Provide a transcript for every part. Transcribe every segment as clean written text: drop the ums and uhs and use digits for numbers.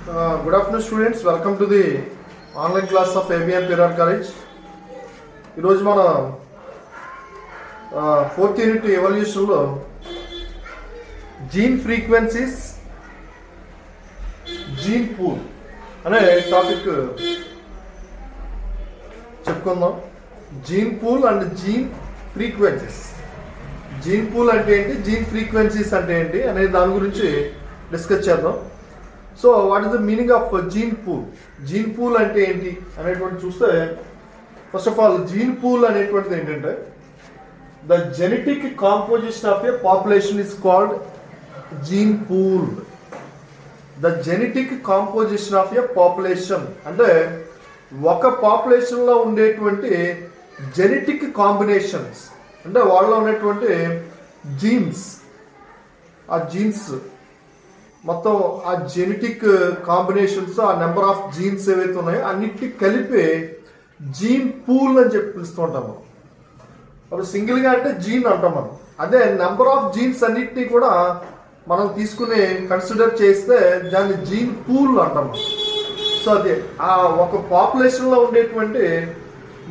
Good afternoon, students. Welcome to the online class of ABM Perar College. ఈరోజు మన fourth unit ఎవల్యూషన్లో gene frequencies gene pool అనే topic చెప్పుకుందాం. Gene pool and gene frequencies. Gene pool అంటే ఏంటి, gene frequencies అంటే ఏంటి అనే దాని గురించి డిస్కస్ చేద్దాం. So what is the meaning of gene pool? Gene pool అంటే ఏంటి అనేటువంటి చూస్తే, first of all gene pool అనేటువంటిది ఏంటంటే the genetic composition of a population is called gene pool. The genetic composition of a population అంటే ఒక పాపులేషన్లో ఉండేటువంటి genetic combinations, అంటే వాళ్ళలో ఉన్నటువంటి జీన్స్, ఆ జీన్స్ మొత్తం ఆ జెనెటిక్ కాంబినేషన్స్, ఆ నెంబర్ ఆఫ్ జీన్స్ ఏవైతే ఉన్నాయో అన్నిటికీ కలిపి జీన్ పూల్ అని చెప్పి పిలుస్తూ ఉంటాం మనం. అప్పుడు సింగిల్గా అంటే జీన్ అంటాం మనం. అదే నెంబర్ ఆఫ్ జీన్స్ అన్నిటినీ కూడా మనం తీసుకుని కన్సిడర్ చేస్తే దాన్ని జీన్ పూల్ అంటాం మనం. సో అదే ఆ ఒక పాపులేషన్లో ఉండేటువంటి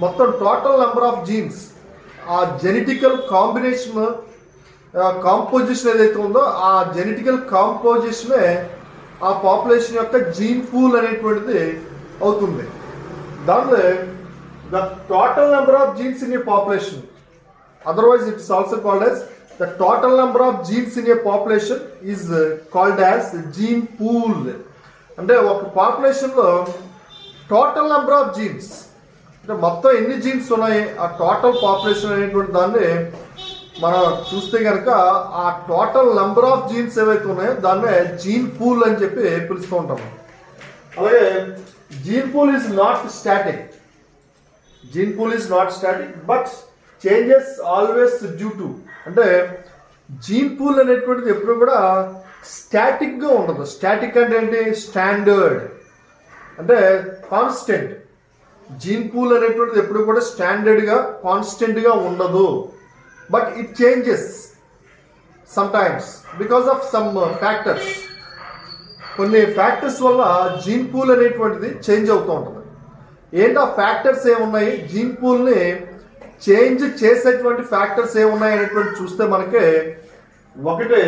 మొత్తం టోటల్ నెంబర్ ఆఫ్ జీన్స్, ఆ జెనెటికల్ కాంబినేషన్ కాంపోజిషన్ ఏదైతే ఉందో ఆ జెనెటికల్ కాంపోజిషనే ఆ పాపులేషన్ యొక్క జీన్ పూల్ అనేటువంటిది అవుతుంది. దాంట్లో the total number of genes in a population, otherwise it's also called as the total number of genes in a population is called as gene pool. అంటే ఒక పాపులేషన్లో టోటల్ నెంబర్ ఆఫ్ జీన్స్ అంటే మొత్తం ఎన్ని jeans ఉన్నాయి ఆ total population అనేటువంటి దాన్ని మనం చూస్తే కనుక ఆ టోటల్ నెంబర్ ఆఫ్ జీన్స్ ఏవైతే ఉన్నాయో దాన్నే జీన్ పూల్ అని చెప్పి పిలుస్తూ ఉంటాము. అలాగే gene pool is not static. Gene pool is not static but changes always due to, అంటే జీన్ పూల్ అనేటువంటిది ఎప్పుడు కూడా స్టాటిక్గా ఉండదు. స్టాటిక్ అంటే ఏంటి, స్టాండర్డ్ అంటే కాన్స్టెంట్. జీన్ పూల్ అనేటువంటిది ఎప్పుడు కూడా స్టాండర్డ్గా కాన్స్టెంట్గా ఉండదు. But it changes sometimes because of some factors. కొన్ని ఫ్యాక్టర్స్ వల్ల జీన్ పూల్ అనేటువంటిది చేంజ్ అవుతూ ఉంటుంది. ఏంటి ఆ ఫ్యాక్టర్స్ ఏమున్నాయి, జీన్ పూల్ని చేంజ్ చేసేటువంటి ఫ్యాక్టర్స్ ఏమున్నాయి అనేటువంటి చూస్తే మనకి ఒకటి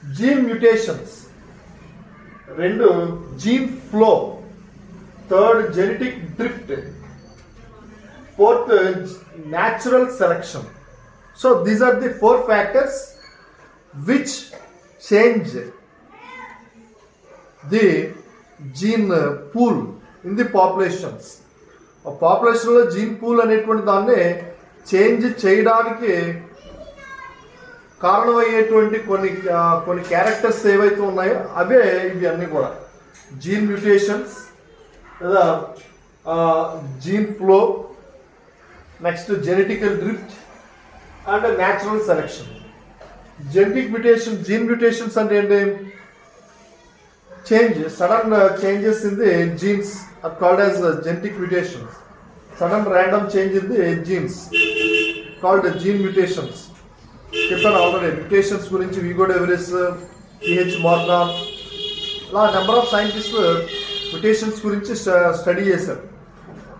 జీన్ మ్యూటేషన్స్, రెండు gene flow, third genetic drift, fourth natural selection. So these are the four factors which change the gene pool in the populations. ఆ పాపులేషన్లో జీన్ పూల్ అనేటువంటి దాన్ని చేంజ్ చేయడానికి కారణమయ్యేటువంటి కొన్ని క్యారెక్టర్స్ ఏవైతే ఉన్నాయో అవే ఇవి అన్నీ కూడా. జీన్ మ్యూటేషన్స్ లేదా gene flow, next genetical drift and natural selection. Genetic mutation, gene mutations అంటే ఏంటి, change, sudden changes in the genes are called as genetic mutations. Sudden random change in the genes called gene mutations. చెప్పాను already mutations గురించి. Hugo de Vries, PH Morgan, ఇలా number of సైంటిస్టులు mutations గురించి study చేశారు.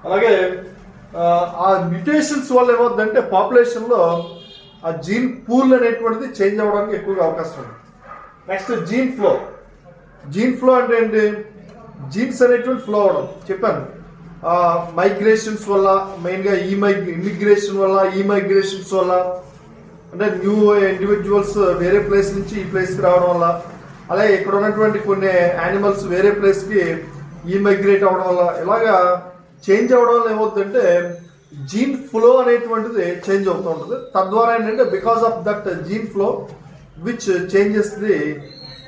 అలాగే ఆ మ్యూటేషన్స్ వల్ల ఏమవుతుందంటే పాపులేషన్లో ఆ జీన్ పూల్ అనేటువంటిది చేంజ్ అవ్వడానికి ఎక్కువగా అవకాశం ఉంది. Next gene flow. Gene flow అంటే ఏంటి, జీన్స్ అనేటువంటి ఫ్లో అవడం. చెప్పాను మైగ్రేషన్స్ వల్ల, మెయిన్గా ఇమిగ్రేషన్ వల్ల, మైగ్రేషన్స్ వల్ల, అంటే న్యూ ఇండివిజువల్స్ వేరే ప్లేస్ నుంచి ఈ ప్లేస్కి రావడం వల్ల, అలాగే ఇక్కడ ఉన్నటువంటి కొన్ని యానిమల్స్ వేరే ప్లేస్కి మైగ్రేట్ అవ్వడం వల్ల, ఇలాగా చేంజ్ అవ్వడం వల్ల ఏమవుతుందంటే జీన్ ఫ్లో అనేటువంటిది చేంజ్ అవుతూ ఉంటుంది. తద్వారా ఏంటంటే because of that gene flow which changes the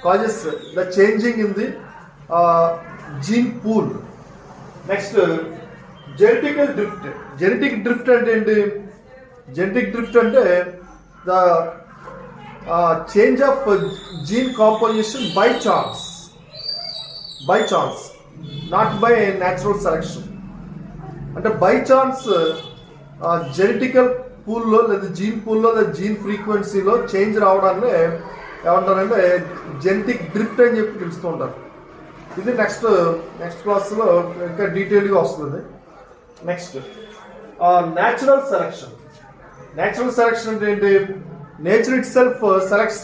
causes the changing in the gene pool. Next genetical drift. Genetic drift అంటే ఏంటి, జెనెటిక్ డ్రిఫ్ట్ అంటే the change of gene composition by chance, not by natural selection. అంటే by chance genetical పూల్లో లేదా gene పూల్లో లేదా gene ఫ్రీక్వెన్సీలో change రావడాన్ని ఏమంటారంటే జెనెటిక్ డ్రిఫ్ట్ అని చెప్పి పిలుస్తూ ఉంటారు. ఇది నెక్స్ట్ క్లాస్లో ఇంకా డీటెయిల్గా వస్తుంది. Next natural selection. Natural selection అంటే ఏంటి? Nature it self selects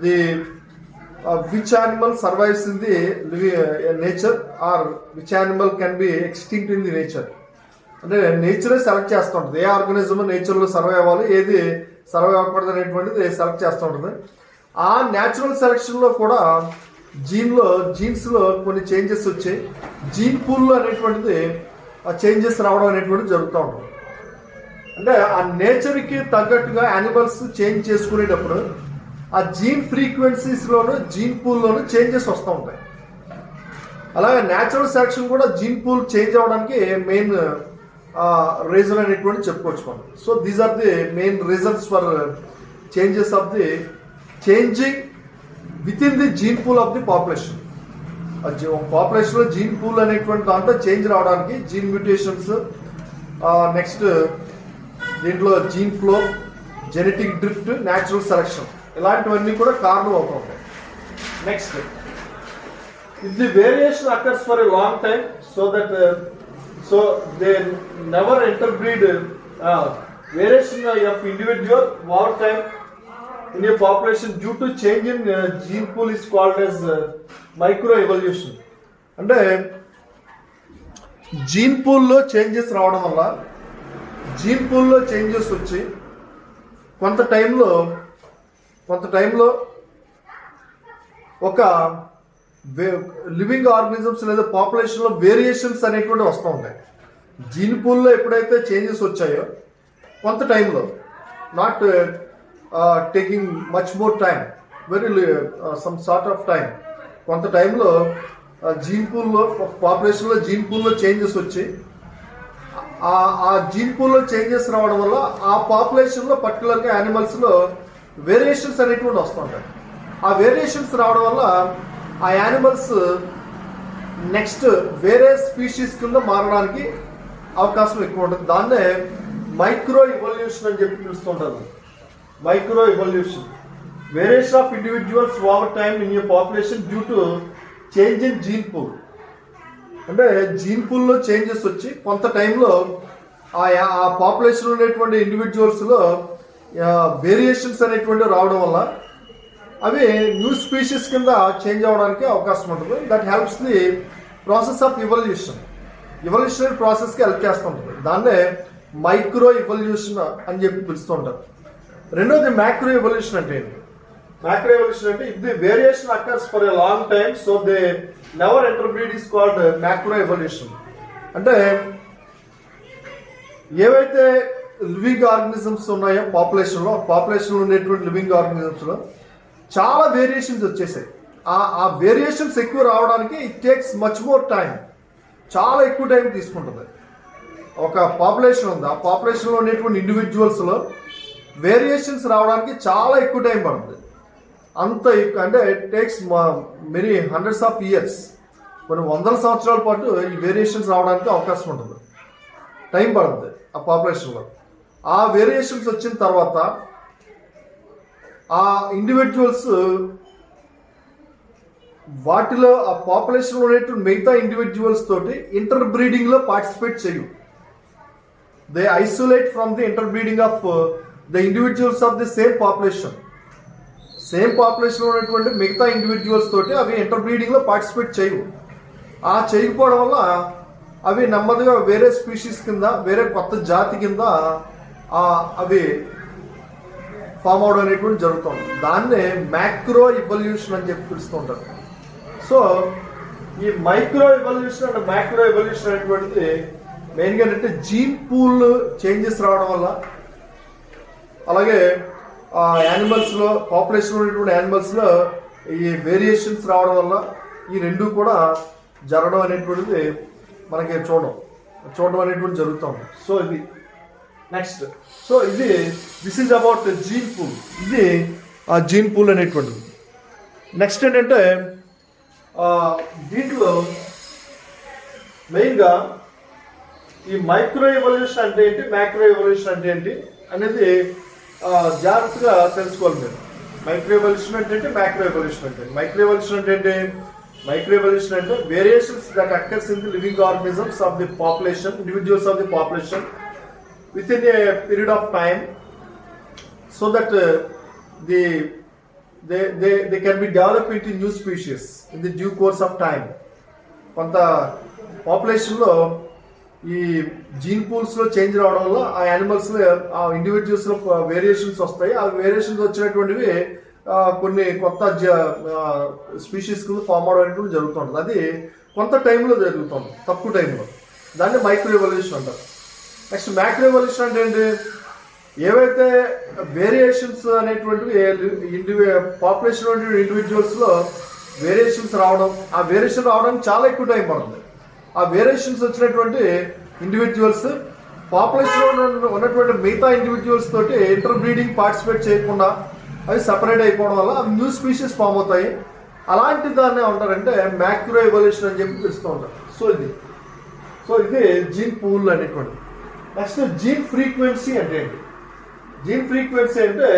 the which animal survives in the nature or which animal can be extinct in the nature. అంటే నేచరే సెలెక్ట్ చేస్తూ ఉంటుంది. ఏ ఆర్గానిజం నేచర్లో సర్వైవ్ అవ్వాలి, ఏది సర్వైవ్ అవ్వకూడదు అనేటువంటిది సెలెక్ట్ చేస్తూ ఉంటుంది. ఆ న్యాచురల్ సెలెక్షన్లో కూడా జీన్స్లో కొన్ని చేంజెస్ వచ్చాయి. జీన్ పూల్ అనేటువంటిది చేంజెస్ రావడం అనేటువంటిది జరుగుతూ ఉంటుంది. అంటే ఆ నేచర్కి తగ్గట్టుగా యానిమల్స్ చేంజ్ చేసుకునేటప్పుడు ఆ జీన్ ఫ్రీక్వెన్సీస్లోను జీన్ పూల్లోను చేంజెస్ వస్తూ ఉంటాయి. అలాగే న్యాచురల్ సెలెక్షన్ కూడా జీన్ పూల్ చేంజ్ అవ్వడానికి మెయిన్ రీజన్ అనేటువంటి చెప్పుకోవచ్చు మనం. So these are the main reasons for changes of the changing within the gene pool of the population. పాపులేషన్లో జీన్ పూల్ అనేటువంటి దాంట్లో చేంజ్ రావడానికి జీన్ మ్యూటేషన్స్, నెక్స్ట్ దీంట్లో gene flow, genetic drift, natural selection ఇలాంటివన్నీ కూడా కారణం అవుతాయి. Next if the variation occurs for a long time so they never interbreed. Variation of individual over time in a population due to change in gene pool is called as micro evolution. అంటే gene పూల్లో changes రావడం వల్ల gene పూల్లో changes వచ్చి కొంత టైంలో ఒక living organisms లేదా పాపులేషన్లో వేరియేషన్స్ అనేటువంటి వస్తూ ఉంటాయి. జీన్ పూల్లో ఎప్పుడైతే చేంజెస్ వచ్చాయో కొంత టైంలో, not taking much more time, very some sort of time, కొంత టైంలో జీన్ పూల్లో పాపులేషన్లో జీన్ పూల్లో చేంజెస్ వచ్చి ఆ జీన్ పూల్లో చేంజెస్ రావడం వల్ల ఆ పాపులేషన్లో పర్టికులర్గా యానిమల్స్లో వేరియేషన్స్ అనేటువంటి వస్తుంటాయి. ఆ వేరియేషన్స్ రావడం వల్ల ఆ యానిమల్స్ నెక్స్ట్ వేరే స్పీషీస్ కింద మారడానికి అవకాశం ఎక్కువ ఉంటుంది. దాన్నే మైక్రో ఇవల్యూషన్ అని చెప్పి పిలుస్తుంటారు. Micro evolution, variation of individuals over time in a population due to change in gene pool. అంటే జీన్ పూల్లో చేంజెస్ వచ్చి కొంత టైంలో ఆ పాపులేషన్ ఉండేటువంటి ఇండివిజువల్స్లో వేరియేషన్స్ అనేటువంటివి రావడం వల్ల అవి న్యూ స్పీషీస్ కింద చేంజ్ అవ్వడానికి అవకాశం ఉంటుంది. That helps the process of evolutionary ప్రాసెస్కి హెల్ప్ చేస్తూ ఉంటుంది. దాన్నే మైక్రో ఇవల్యూషన్ అని చెప్పి పిలుస్తుంటారు. రెండోది మ్యాక్రో ఇవల్యూషన్ అంటే ఏంటి? మ్యాక్రో ఇవల్యూషన్ అంటే if the variation occurs for a long time so they never interbreed is called macro evolution. అంటే ఏవైతే లివింగ్ ఆర్గనిజమ్స్ ఉన్నాయో పాపులేషన్లో ఉండేటువంటి లివింగ్ ఆర్గనిజమ్స్లో చాలా వేరియేషన్స్ వచ్చేసాయి. ఆ వేరియేషన్స్ ఎక్కువ రావడానికి it takes much more time, చాలా ఎక్కువ టైం తీసుకుంటుంది. ఒక పాపులేషన్ ఉంది, ఆ పాపులేషన్లో ఉండేటువంటి ఇండివిజువల్స్లో వేరియేషన్స్ రావడానికి చాలా ఎక్కువ టైం పడుతుంది. అంత అంటే it takes many hundreds of years, కొన్ని వందల సంవత్సరాల పాటు ఈ వేరియేషన్స్ రావడానికి అవకాశం ఉంటుంది, టైం పడుతుంది ఆ పాపులేషన్లో. ఆ వేరియేషన్స్ వచ్చిన తర్వాత ఆ ఇండివిజువల్స్ వాటిలో ఆ పాపులేషన్లో ఉండేటువంటి మిగతా ఇండివిజువల్స్ తోటి ఇంటర్ బ్రీడింగ్లో పార్టిసిపేట్ చేయు. They isolate from the inter breeding of the individuals of the same population. Same పాపులేషన్లో ఉన్నటువంటి మిగతా ఇండివిజువల్స్ తోటి అవి ఇంటర్ బ్రీడింగ్లో పార్టిసిపేట్ చేయవు. ఆ చేయకపోవడం వల్ల అవి నెమ్మదిగా వేరే స్పీషీస్ కింద, వేరే కొత్త జాతి కింద అవి ఫామ్ అవడం అనేటువంటి జరుగుతుంది. దాన్నే మ్యాక్రో ఇవల్యూషన్ అని చెప్పి పిలుస్తుంటారు. సో ఈ micro evolution and macro evolution అనేటువంటిది మెయిన్గా ఏంటంటే జీన్ పూల్ చేంజెస్ రావడం వల్ల, అలాగే యానిమల్స్లో పాపులేషన్ ఉన్నటువంటి యానిమల్స్లో ఈ వేరియేషన్స్ రావడం వల్ల ఈ రెండు కూడా జరగడం అనేటువంటిది మనకి చూడడం అనేటువంటి జరుగుతుంది. సో ఇది next. So this is about gene pool. ఇది ఆ జీన్ పూల్ అనేటువంటిది. నెక్స్ట్ ఏంటంటే దీంట్లో మెయిన్గా ఈ మైక్రో ఎవల్యూషన్ అంటే ఏంటి, మ్యాక్రో ఎవల్యూషన్ అంటే ఏంటి అనేది జాగ్రత్తగా తెలుసుకోవాలి మీరు. మైక్రో ఎవల్యూషన్ అంటే మ్యాక్రో ఎవల్యూషన్ అంటే మైక్రో ఎవల్యూషన్ అంటే మైక్రోఎవల్యూషన్ అంటే variations that occurs in the living organisms of the population, individuals of the population with in a period of time, so that they can be developed into new species in the due course of time. కొంత పాపులేషన్లో ఈ gene పూల్స్లో change రావడం వల్ల ఆ యానిమల్స్లో ఆ ఇండివిజువల్స్లో variations వస్తాయి. ఆ variations వచ్చినటువంటివి కొన్ని కొత్త స్పీషీస్ ఫామ్ అవడం జరుగుతుంటుంది. అది కొంత టైంలో జరుగుతుంది, తక్కువ టైంలో. దాన్ని మైక్రో ఎవల్యూషన్ అంటారు. నెక్స్ట్ మ్యాక్రో ఎవల్యూషన్ అంటే ఏంటి? ఏవైతే వేరియేషన్స్ అనేటువంటివి పాపులేషన్ ఇండివిజువల్స్లో వేరియేషన్స్ రావడం, ఆ వేరియేషన్ రావడానికి చాలా ఎక్కువ టైం పడుతుంది. ఆ వేరియేషన్స్ వచ్చినటువంటి ఇండివిజువల్స్ పాపులేషన్లో ఉన్నటువంటి మిగతా ఇండివిజువల్స్ తోటి ఇంటర్ బ్రీడింగ్ పార్టిసిపేట్ చేయకుండా అవి సపరేట్ అయిపోవడం వల్ల అవి న్యూ స్పీషీస్ ఫామ్ అవుతాయి. అలాంటి దాన్ని ఏమంటారంటే మ్యాక్రో ఎవల్యూషన్ అని చెప్పి పిలుస్తూ ఉంటారు. సో ఇది జీన్ పూల్ అనేటువంటి. నెక్స్ట్ జీన్ ఫ్రీక్వెన్సీ అంటే ఏంటి? జీన్ ఫ్రీక్వెన్సీ అంటే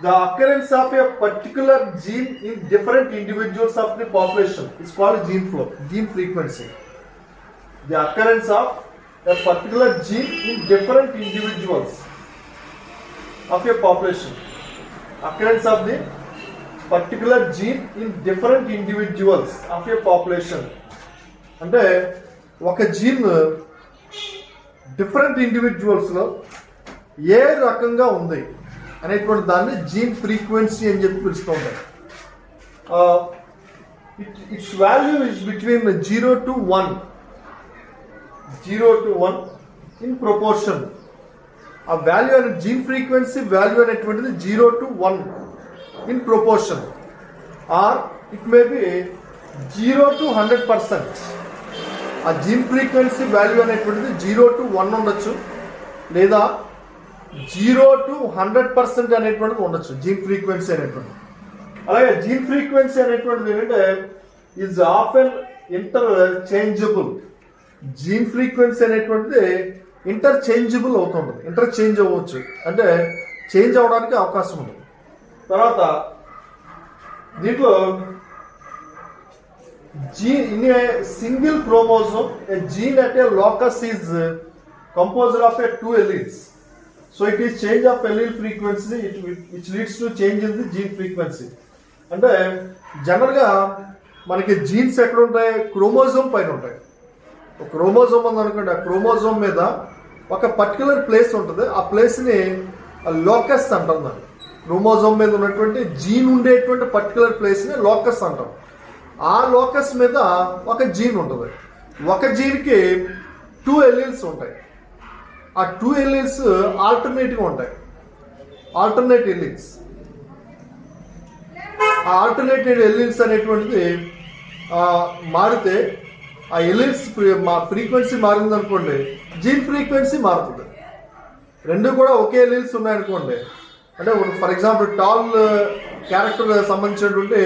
the occurrence of a particular gene in different individuals of the population is called gene flow, gene frequency. The occurrence of a particular gene in different individuals of a population. Occurrence of the particular gene in different individuals of a population. అంటే ఒక gene different ఇండివిజువల్స్లో ఏ రకంగా ఉంది అనేటువంటి దాన్ని gene frequency అని చెప్పి పిలుస్తూ ఉంటారు. Its value is between 0 to 1 in proportion. ఆ వాల్యూ అనే జీన్ ఫ్రీక్వెన్సీ వాల్యూ అనేటువంటిది 0 to 1 in proportion, or it may be 0 to 100%. ఆ జీన్ ఫ్రీక్వెన్సీ వాల్యూ అనేటువంటిది 0 to 1 ఉండొచ్చు, లేదా 0 to 100% అనేటువంటిది ఉండొచ్చు జీన్ ఫ్రీక్వెన్సీ అనేటువంటిది. అలాగే జీన్ ఫ్రీక్వెన్సీ అనేటువంటిది ఏంటంటే is often interchangeable. Gene frequency అనేటువంటిది ఇంటర్చేంజబుల్ అవుతుంటుంది, ఇంటర్చేంజ్ అవ్వచ్చు, అంటే చేంజ్ అవడానికి అవకాశం ఉంది. తర్వాత దీంట్లో in a single chromosome, a gene at a locus is composed of 2 alleles. So it is change of allele frequency which leads to change in the gene frequency. అంటే జనరల్గా మనకి జీన్స్ ఎక్కడ ఉంటాయి? క్రోమోజోమ్ పైన ఉంటాయి. ఒక క్రోమోజోమ్ ఉందనుకోండి, ఆ క్రోమోజోమ్ మీద ఒక పర్టికులర్ ప్లేస్ ఉంటుంది. ఆ ప్లేస్ని లోకస్ అంటాం. దాన్ని క్రోమోజోమ్ మీద ఉన్నటువంటి జీన్ ఉండేటువంటి పర్టికులర్ ప్లేస్ని లోకస్ అంటాం. ఆ లోకస్ మీద ఒక జీన్ ఉంటుంది. ఒక జీన్కి 2 ఎలీల్స్ ఉంటాయి. ఆ 2 ఎలీల్స్ ఆల్టర్నేట్గా ఉంటాయి, ఆల్టర్నేట్ ఎలీల్స్. ఆ ఆల్టర్నేటెడ్ ఎలీల్స్ అనేటువంటిది మారితే ఆ ఎలీల్స్ ఫ్రీక్వెన్సీ మారింది అనుకోండి, జీన్ ఫ్రీక్వెన్సీ మారుతుంది. రెండు కూడా ఒకే ఎలీల్స్ ఉన్నాయనుకోండి, అంటే ఫర్ ఎగ్జాంపుల్ టాల్ క్యారెక్టర్ సంబంధించినటువంటి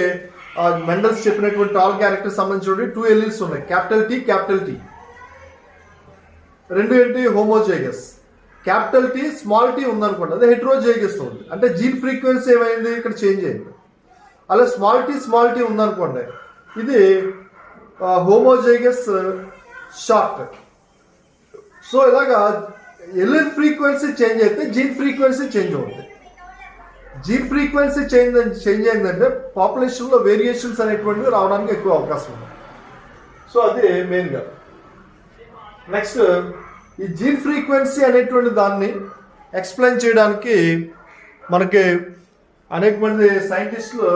మెండల్స్ చెప్పినటువంటి టాల్ క్యారెక్టర్ సంబంధించినటువంటి 2 ఎలీల్స్ ఉన్నాయి, క్యాపిటల్ టీ. రెండు ఏంటి? Homozygous. Capital T small T ఉందనుకోండి, అది హెట్రోజైగస్ ఉంది, అంటే జీన్ ఫ్రీక్వెన్సీ ఏమైంది? ఇక్కడ చేంజ్ అయింది. అలా స్మాల్ టీ ఉందనుకోండి, ఇది హోమోజైగస్ షార్ట్. సో ఇలాగా ఎలీల్ ఫ్రీక్వెన్సీ చేంజ్ అయితే జీన్ ఫ్రీక్వెన్సీ చేంజ్ అవుతుంది. జీన్ ఫ్రీక్వెన్సీ చేంజ్ అయిందంటే పాపులేషన్లో వేరియేషన్స్ అనేటువంటివి రావడానికి ఎక్కువ అవకాశం ఉంది. సో అది మెయిన్గా. నెక్స్ట్ ఈ జీన్ ఫ్రీక్వెన్సీ అనేటువంటి దాన్ని ఎక్స్ప్లెయిన్ చేయడానికి మనకి అనేక మంది సైంటిస్టులు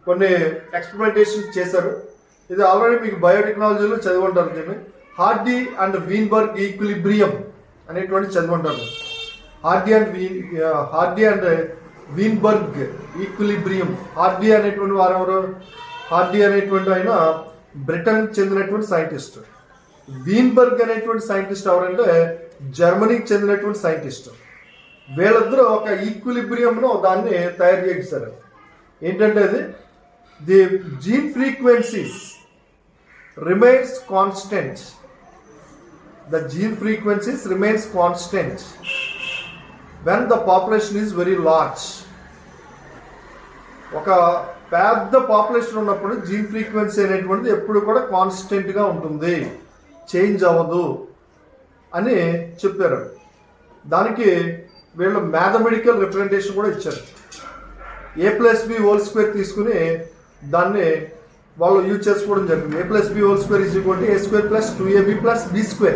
కొన్ని ఎక్స్పెరిమెంటేషన్స్ చేశారు. ఇది ఆల్రెడీ మీకు బయోటెక్నాలజీలో చదివి ఉంటారు. దీన్ని హార్డీ అండ్ వీన్బర్గ్ ఈక్విలిబ్రియం అనేటువంటి చదివి ఉంటారు. Hardy and Weinberg equilibrium. Hardy అనేటువంటి వారెవరు? హార్డీ అనేటువంటి ఆయన బ్రిటన్ చెందినటువంటి సైంటిస్ట్. వీన్బర్గ్ అనేటువంటి సైంటిస్ట్ ఎవరంటే జర్మనీకి చెందినటువంటి సైంటిస్ట్. వీళ్ళిద్దరూ ఒక ఈక్విలిబ్రియంలో దాన్ని తయారు చేశారు. ఏంటంటే అది the gene frequencies remains constant. The gene frequencies remains constant when the population is very large. ఒక పెద్ద పాపులేషన్ ఉన్నప్పుడు జీన్ ఫ్రీక్వెన్సీ అనేటువంటిది ఎప్పుడు కూడా కాన్స్టెంట్గా ఉంటుంది, చేంజ్ అవ్వదు అని చెప్పారు. దానికి వీళ్ళు మ్యాథమెటికల్ రిప్రజెంటేషన్ కూడా ఇచ్చారు. a+b² తీసుకుని దాన్ని వాళ్ళు యూజ్ చేసుకోవడం జరిగింది. a+b² = a² + 2ab + b².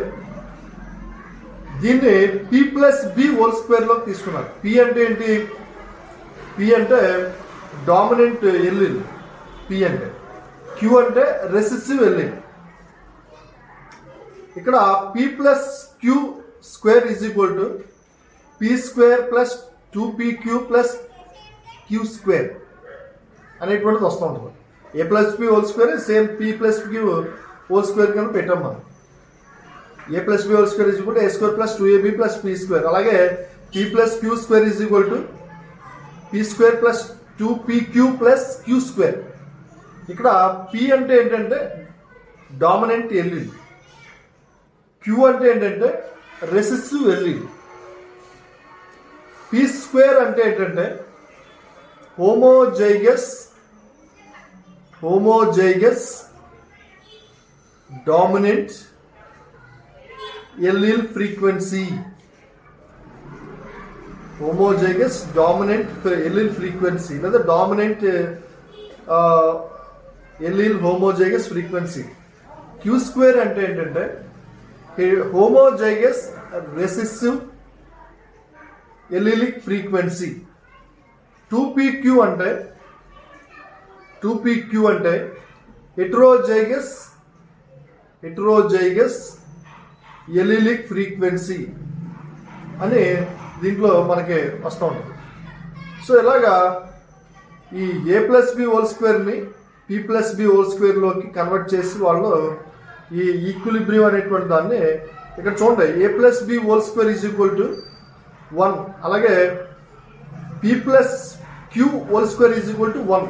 దీన్ని p+b² లో తీసుకున్నారు. p అంటే ఏంటి? p అంటే డామినెంట్ ఎల్లిన్, p అంటే. q అంటే రెసిసివ్ ఎల్లిన్. ఇక్కడ p+q² = p² + 2pq + q² అనేటువంటిది వస్తూ ఉంటుంది. a+b² సేమ్ p+q² కింద పెట్టాం మనం. a+b² = a² + 2ab + p². అలాగే p+q² = p² + 2pq + q². ఇక్కడ p అంటే ఏంటంటే డామినెంట్ ఎల్లిన్, q అంటే ఏంటంటే రెసిసివ్ ఎల్లిన్, p² అంటే ఏంటంటే homozygous dominant allele frequency. Homozygous dominant allele frequency లేదా dominant allele homozygous frequency. q² అంటే ఏంటంటే హోమోజైగస్ రెసిసివ్ ఎల్లిలిక్ ఫ్రీక్వెన్సీ. 2pq అంటే హెటరోజైగస్ ఎల్లిలిక్ ఫ్రీక్వెన్సీ అని దీంట్లో మనకి వస్తూ ఉంటుంది. సో ఇలాగా ఈ a+b² p+b² లోకి కన్వర్ట్ చేసి వాళ్ళు ఈ ఈక్విలిబ్రియం అనేటువంటి దాన్ని ఇక్కడ చూడండి. a+b² = 1. అలాగే p+q² = 1.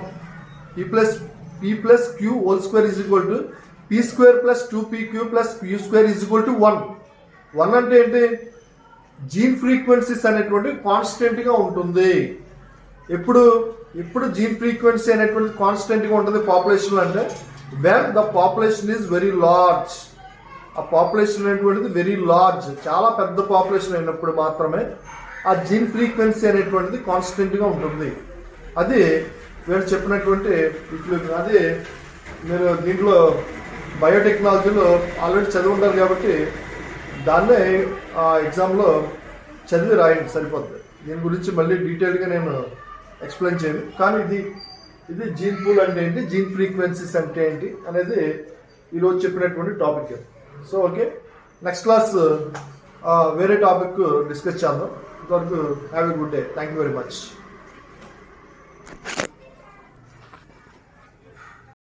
p+q² = p² + 2pq + q² = 1. 1 అంటే ఏంటి? జీన్ ఫ్రీక్వెన్సీస్ అనేటువంటి కాన్స్టెంట్గా ఉంటుంది. ఎప్పుడు జీన్ ఫ్రీక్వెన్సీ అనేటువంటి కాన్స్టెంట్గా ఉంటుంది పాపులేషన్లో అంటే when the population is very large. ఆ పాపులేషన్ అనేటువంటిది వెరీ లార్జ్, చాలా పెద్ద పాపులేషన్ అయినప్పుడు మాత్రమే ఆ జీన్ ఫ్రీక్వెన్సీ అనేటువంటిది కాన్స్టెంట్గా ఉంటుంది. అది వీళ్ళు చెప్పినటువంటి అది మీరు దీంట్లో బయోటెక్నాలజీలో ఆల్రెడీ చదివి ఉంటారు కాబట్టి దాన్నే ఎగ్జామ్లో చదివి రాయండి, సరిపోతుంది. దీని గురించి మళ్ళీ డీటెయిల్గా నేను ఎక్స్ప్లెయిన్ చేయను. కానీ ఇది జీన్ పూల్ అంటే ఏంటి, జీన్ ఫ్రీక్వెన్సీస్ అంటే ఏంటి అనేది ఈరోజు చెప్పినటువంటి topic. So okay, next class వేరే టాపిక్ డిస్కస్ చేద్దాం. ఇంతవరకు have a good day. Thank you very much.